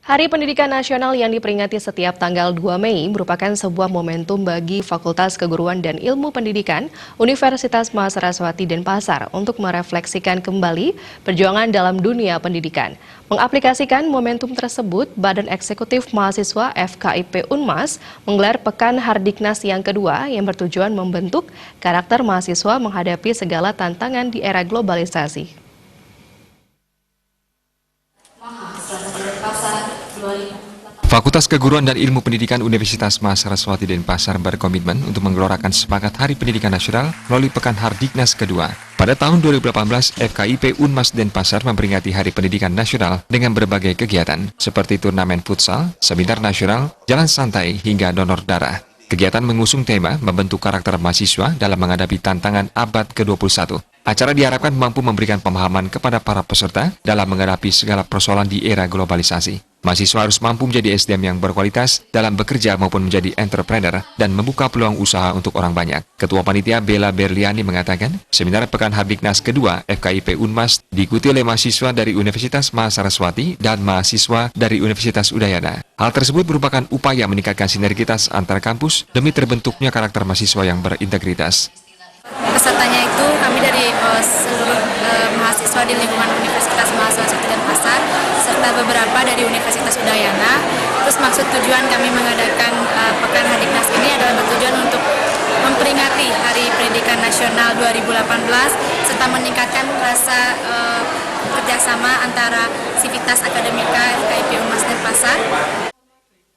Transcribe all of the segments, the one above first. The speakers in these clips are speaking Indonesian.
Hari Pendidikan Nasional yang diperingati setiap tanggal 2 Mei merupakan sebuah momentum bagi Fakultas Keguruan dan Ilmu Pendidikan Universitas Mahasiswa Denpasar untuk merefleksikan kembali perjuangan dalam dunia pendidikan. Mengaplikasikan momentum tersebut, Badan Eksekutif Mahasiswa FKIP Unmas menggelar Pekan Hardiknas yang kedua yang bertujuan membentuk karakter mahasiswa menghadapi segala tantangan di era globalisasi. Fakultas Keguruan dan Ilmu Pendidikan Universitas Mahasiswa Denpasar berkomitmen untuk menggelorakan semangat Hari Pendidikan Nasional melalui Pekan Hardiknas kedua. Pada tahun 2018, FKIP Unmas Denpasar memperingati Hari Pendidikan Nasional dengan berbagai kegiatan, seperti turnamen futsal, seminar nasional, jalan santai, hingga donor darah. Kegiatan mengusung tema membentuk karakter mahasiswa dalam menghadapi tantangan abad ke-21. Acara diharapkan mampu memberikan pemahaman kepada para peserta dalam menghadapi segala persoalan di era globalisasi. Mahasiswa harus mampu menjadi SDM yang berkualitas dalam bekerja maupun menjadi entrepreneur dan membuka peluang usaha untuk orang banyak. Ketua Panitia Bella Berliani mengatakan, seminar Pekan Hardiknas kedua FKIP Unmas diikuti oleh mahasiswa dari Universitas Mahasiswa dan mahasiswa dari Universitas Udayana. Hal tersebut merupakan upaya meningkatkan sinergitas antar kampus demi terbentuknya karakter mahasiswa yang berintegritas. Pesertanya itu kami dari seluruh mahasiswa di lingkungan Universitas Mahasiswa Denpasar serta beberapa dari Universitas Udayana. Terus maksud tujuan kami mengadakan Pekan Hardiknas ini adalah bertujuan untuk memperingati Hari Pendidikan Nasional 2018 serta meningkatkan rasa kerjasama antara Sivitas Akademika FKIP Unmas Denpasar.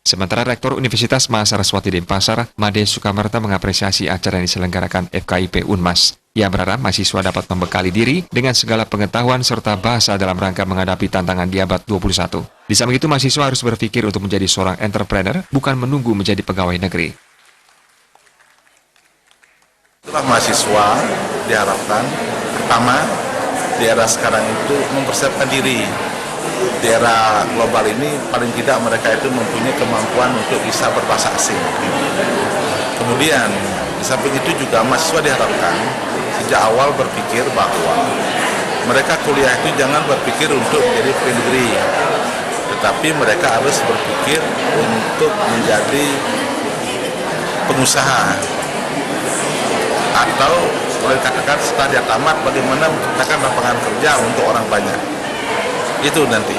Sementara Rektor Universitas Mahasiswa Denpasar, Made Sukamarta mengapresiasi acara yang diselenggarakan FKIP Unmas. Ia berharap mahasiswa dapat membekali diri dengan segala pengetahuan serta bahasa dalam rangka menghadapi tantangan di abad 21. Di samping itu, mahasiswa harus berpikir untuk menjadi seorang entrepreneur, bukan menunggu menjadi pegawai negeri. Itulah mahasiswa diharapkan, pertama, di era sekarang itu mempersiapkan diri. Di era global ini paling tidak mereka itu mempunyai kemampuan untuk bisa berbahasa asing. Kemudian di samping itu juga mahasiswa diharapkan sejak awal berpikir bahwa mereka kuliah itu jangan berpikir untuk menjadi pegawai negeri, tetapi mereka harus berpikir untuk menjadi pengusaha atau boleh dikatakan setelah dia tamat bagaimana menciptakan lapangan kerja untuk orang banyak. Itu nanti.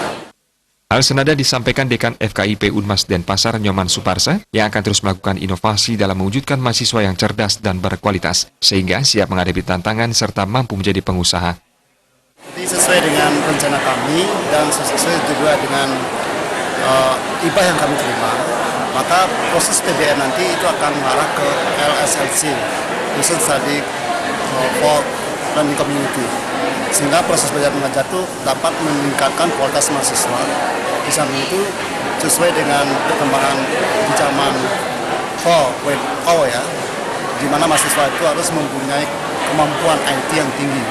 Hal senada disampaikan Dekan FKIP Unmas Denpasar Nyoman Suparsa yang akan terus melakukan inovasi dalam mewujudkan mahasiswa yang cerdas dan berkualitas sehingga siap menghadapi tantangan serta mampu menjadi pengusaha. Jadi sesuai dengan rencana kami dan sesuai juga dengan IPA yang kami terima, maka proses PBN nanti itu akan mengarah ke LSLC, Lessons Study for Learning Community. Sehingga proses belajar mengajar itu dapat meningkatkan kualitas mahasiswa. Di samping itu sesuai dengan perkembangan di zaman 4.0 ya, di mana mahasiswa itu harus mempunyai kemampuan IT yang tinggi.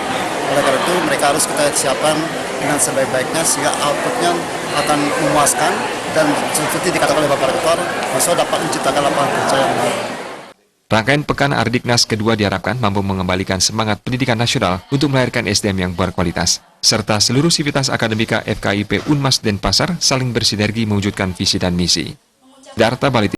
Oleh karena itu mereka harus kita siapkan dengan sebaik-baiknya sehingga outputnya akan memuaskan dan seperti dikatakan oleh Bapak Rektor, mahasiswa dapat menciptakan lapangan kerja yang baik. Rangkaian Pekan Hardiknas kedua diharapkan mampu mengembalikan semangat pendidikan nasional untuk melahirkan SDM yang berkualitas, serta seluruh sivitas akademika FKIP Unmas Denpasar saling bersinergi mewujudkan visi dan misi. Darta Bali.